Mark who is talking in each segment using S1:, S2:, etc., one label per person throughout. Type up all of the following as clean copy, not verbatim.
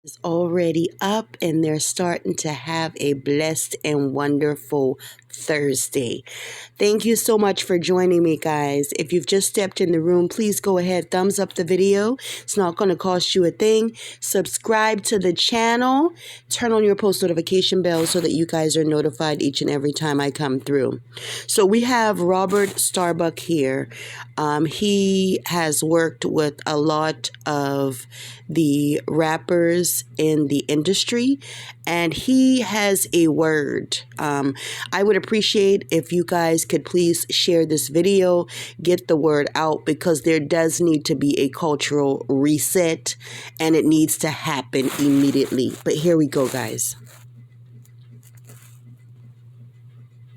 S1: Is already up and they're starting to have a blessed and wonderful Thursday. Thank you so much for joining me, guys. If you've just stepped in the room, please go ahead, thumbs up the video. It's not going to cost you a thing. Subscribe to the channel. Turn on your post notification bell so that you guys are notified each and every time I come through. So we have Robert Starbuck here. He has worked with a lot of the rappers in the industry, and he has a word. I would appreciate if you guys could please share this video, get the word out, because there does need to be a cultural reset and it needs to happen immediately. But here we go, guys.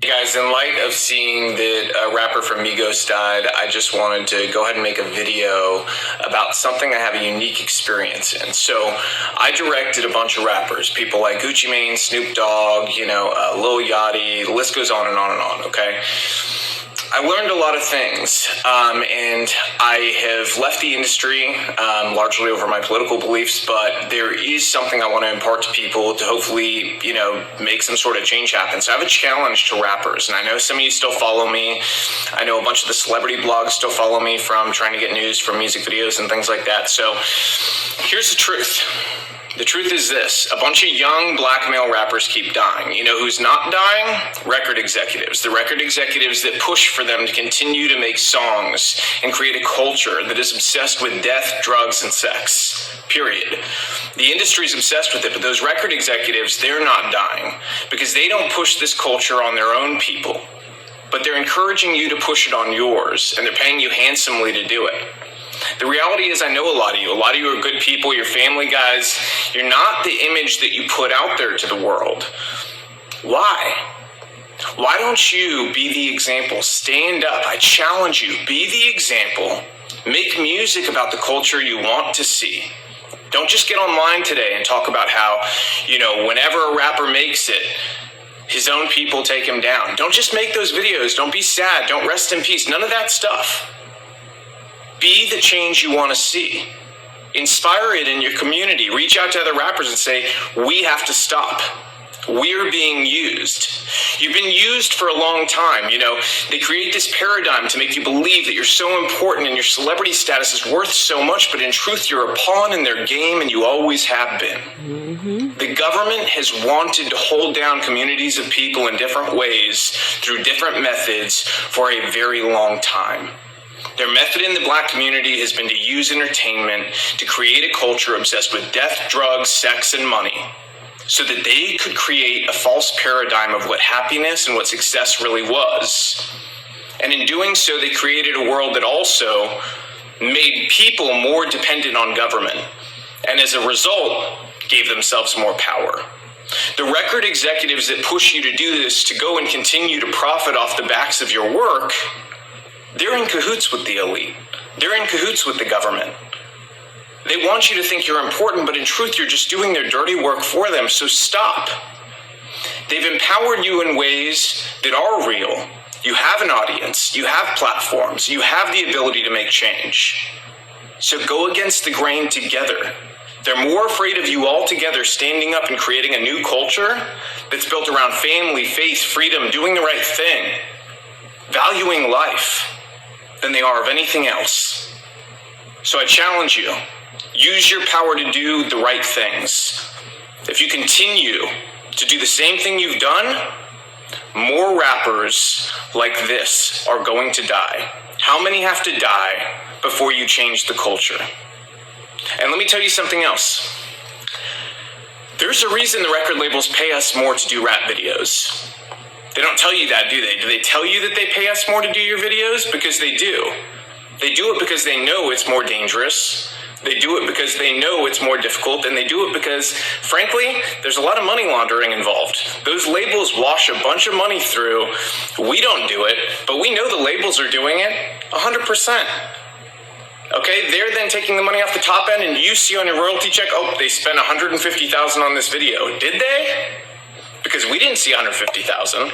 S2: Hey guys, in light of seeing that a rapper from Migos died, I just wanted to go ahead and make a video about something I have a unique experience in. So I directed a bunch of rappers, people like Gucci Mane, Snoop Dogg, Lil Yachty, the list goes on and on and on, okay? I learned a lot of things, and I have left the industry largely over my political beliefs, but there is something I want to impart to people to hopefully, make some sort of change happen. So I have a challenge to rappers, and I know some of you still follow me. I know a bunch of the celebrity blogs still follow me from trying to get news from music videos and things like that. So here's the truth. The truth is this: a bunch of young black male rappers keep dying. You know who's not dying? Record executives. The record executives that push for them to continue to make songs and create a culture that is obsessed with death, drugs, and sex. Period. The industry's obsessed with it, but those record executives, they're not dying because they don't push this culture on their own people, but they're encouraging you to push it on yours, and they're paying you handsomely to do it. The reality is, I know a lot of you. A lot of you are good people. You're family guys. You're not the image that you put out there to the world. Why? Why don't you be the example? Stand up. I challenge you. Be the example. Make music about the culture you want to see. Don't just get online today and talk about how, whenever a rapper makes it, his own people take him down. Don't just make those videos. Don't be sad. Don't rest in peace. None of that stuff. Be the change you want to see. Inspire it in your community. Reach out to other rappers and say, we have to stop. We're being used. You've been used for a long time. They create this paradigm to make you believe that you're so important and your celebrity status is worth so much, but in truth, you're a pawn in their game and you always have been. Mm-hmm. The government has wanted to hold down communities of people in different ways through different methods for a very long time. Their method in the black community has been to use entertainment to create a culture obsessed with death, drugs, sex, and money so that they could create a false paradigm of what happiness and what success really was. And in doing so, they created a world that also made people more dependent on government, and as a result, gave themselves more power. The record executives that push you to do this, to go and continue to profit off the backs of your work, they're in cahoots with the elite. They're in cahoots with the government. They want you to think you're important, but in truth, you're just doing their dirty work for them, so stop. They've empowered you in ways that are real. You have an audience. You have platforms. You have the ability to make change. So go against the grain together. They're more afraid of you all together standing up and creating a new culture that's built around family, faith, freedom, doing the right thing, valuing life, than they are of anything else. So I challenge you, use your power to do the right things. If you continue to do the same thing you've done, more rappers like this are going to die. How many have to die before you change the culture? And let me tell you something else. There's a reason the record labels pay us more to do rap videos. They don't tell you that, do they? Do they tell you that they pay us more to do your videos? Because they do. They do it because they know it's more dangerous. They do it because they know it's more difficult. And they do it because, frankly, there's a lot of money laundering involved. Those labels wash a bunch of money through. We don't do it, but we know the labels are doing it 100%. Okay, they're then taking the money off the top end, and you see on your royalty check, oh, they spent $150,000 on this video. Did they? Because we didn't see $150,000.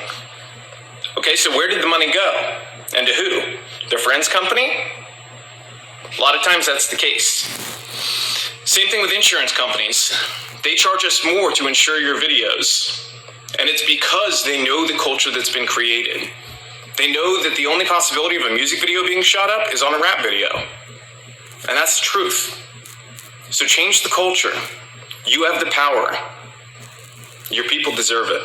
S2: Okay, so where did the money go? And to who? Their friend's company? A lot of times that's the case. Same thing with insurance companies. They charge us more to insure your videos. And it's because they know the culture that's been created. They know that the only possibility of a music video being shot up is on a rap video. And that's the truth. So change the culture. You have the power. Your people deserve it.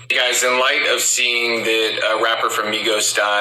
S2: Guys, in light of seeing that a rapper from Migos died,